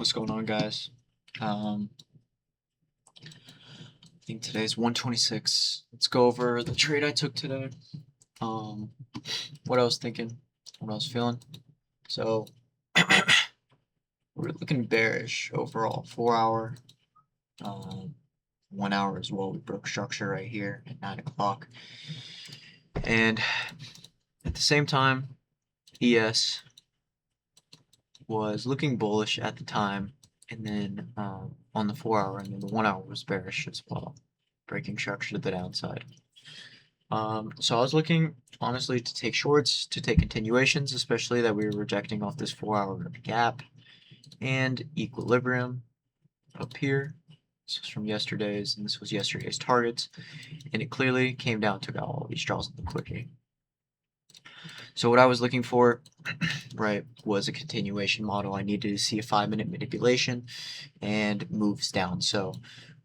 What's going on, guys? I think today's 126. Let's go over the trade I took today. Um, what I was thinking, what I was feeling. So we're looking bearish overall. 4 hour, 1 hour as well. We broke structure right here at 9 o'clock, and at the same time, ES was looking bullish at the time, and then on the 4 hour, and then the 1 hour was bearish as well, breaking structure to the downside. So I was looking honestly to take shorts, to take continuations, especially that we were rejecting off this 4 hour gap and equilibrium up here. This was from yesterday's, and this was yesterday's targets, and it clearly came down, took out all these draws of liquidity. So what I was looking for, right, was a continuation model. I needed to see a 5-minute manipulation and moves down. So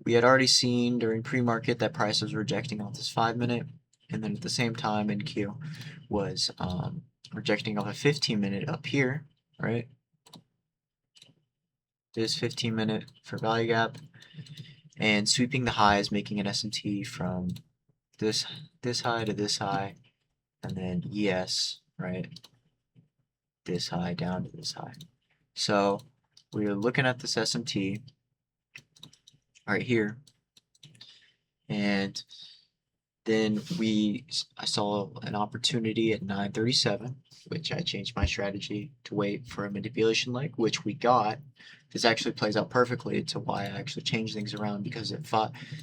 we had already seen during pre-market that price was rejecting off this 5-minute, and then at the same time NQ was rejecting off a 15-minute up here, right? This 15-minute for value gap, and sweeping the highs, making an SMT from this high to this high, and then ES, right? This high down to this high. So we are looking at this SMT right here, and then I saw an opportunity at 937, which I changed my strategy to wait for a manipulation leg, which we got. This actually plays out perfectly to why I actually changed things around, because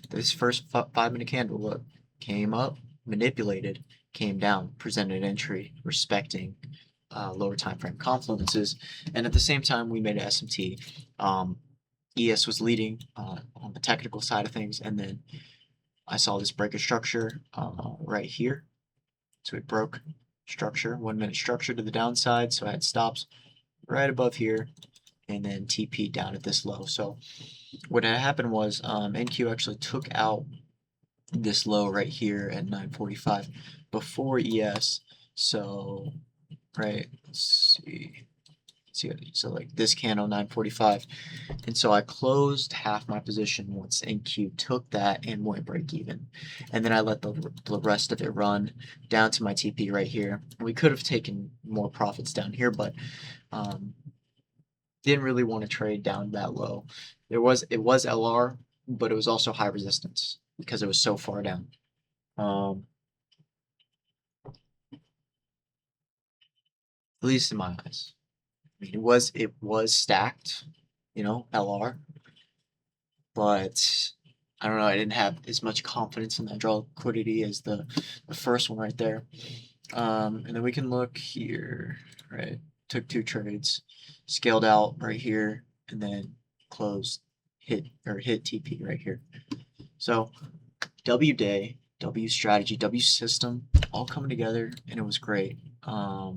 this first 5-minute candle, look, came up, manipulated, came down, presented entry, respecting lower time frame confluences, and at the same time we made an SMT. ES was leading on the technical side of things, and then I saw this break of structure right here. So it broke structure, 1-minute structure to the downside. So I had stops right above here, and then TP down at this low. So what had happened was NQ actually took out this low right here at 945 before ES. So, right, let's see. So like this candle 945, and so I closed half my position once NQ took that and went break even, and then I let the rest of it run down to my TP right here. We could have taken more profits down here, but didn't really want to trade down that low. It was LR, but it was also high resistance because it was so far down. At least in my eyes. I mean, it was stacked, LR, but I don't know. I didn't have as much confidence in that draw liquidity as the first one right there. And then we can look here, right? Took 2 trades, scaled out right here, and then closed, hit TP right here. So W day, W strategy, W system, all coming together, and it was great. I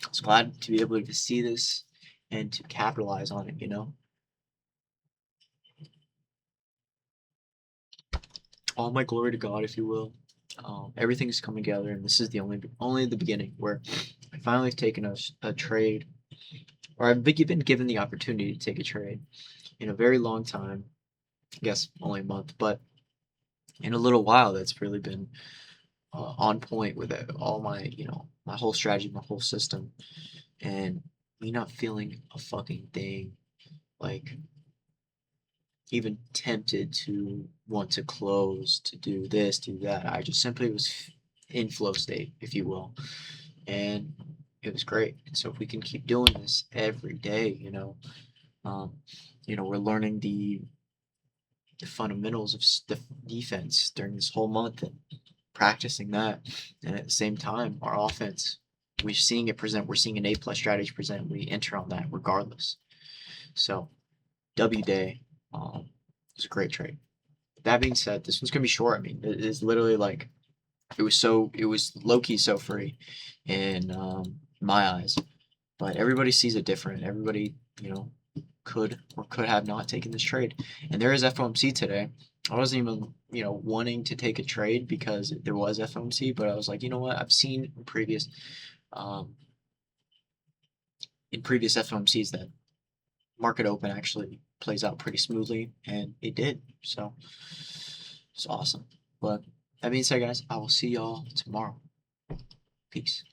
was glad to be able to see this and to capitalize on it, All my glory to God, if you will. Everything's coming together, and this is the only the beginning, where I finally have taken a trade, or I've been given the opportunity to take a trade in a very long time. I guess only a month, but in a little while, that's really been on point with it, all my my whole strategy, my whole system, and me not feeling a fucking thing, like even tempted to want to close, to do this, do that. I just simply was in flow state, if you will, and it was great. And so if we can keep doing this every day, we're learning the fundamentals of defense during this whole month and practicing that, and at the same time, our offense, we're seeing it present. We're seeing an A+ strategy present. We enter on that regardless. So W day. It's a great trade. That being said, this one's gonna be short. I mean, it is literally like it was low-key so free in my eyes, but everybody sees it different. Everybody, could or could have not taken this trade. And there is FOMC today. I wasn't even, wanting to take a trade because there was FOMC, but I was like, you know what? I've seen in previous FOMCs that market open actually plays out pretty smoothly, and it did. So it's awesome. But that being said, guys, I will see y'all tomorrow. Peace.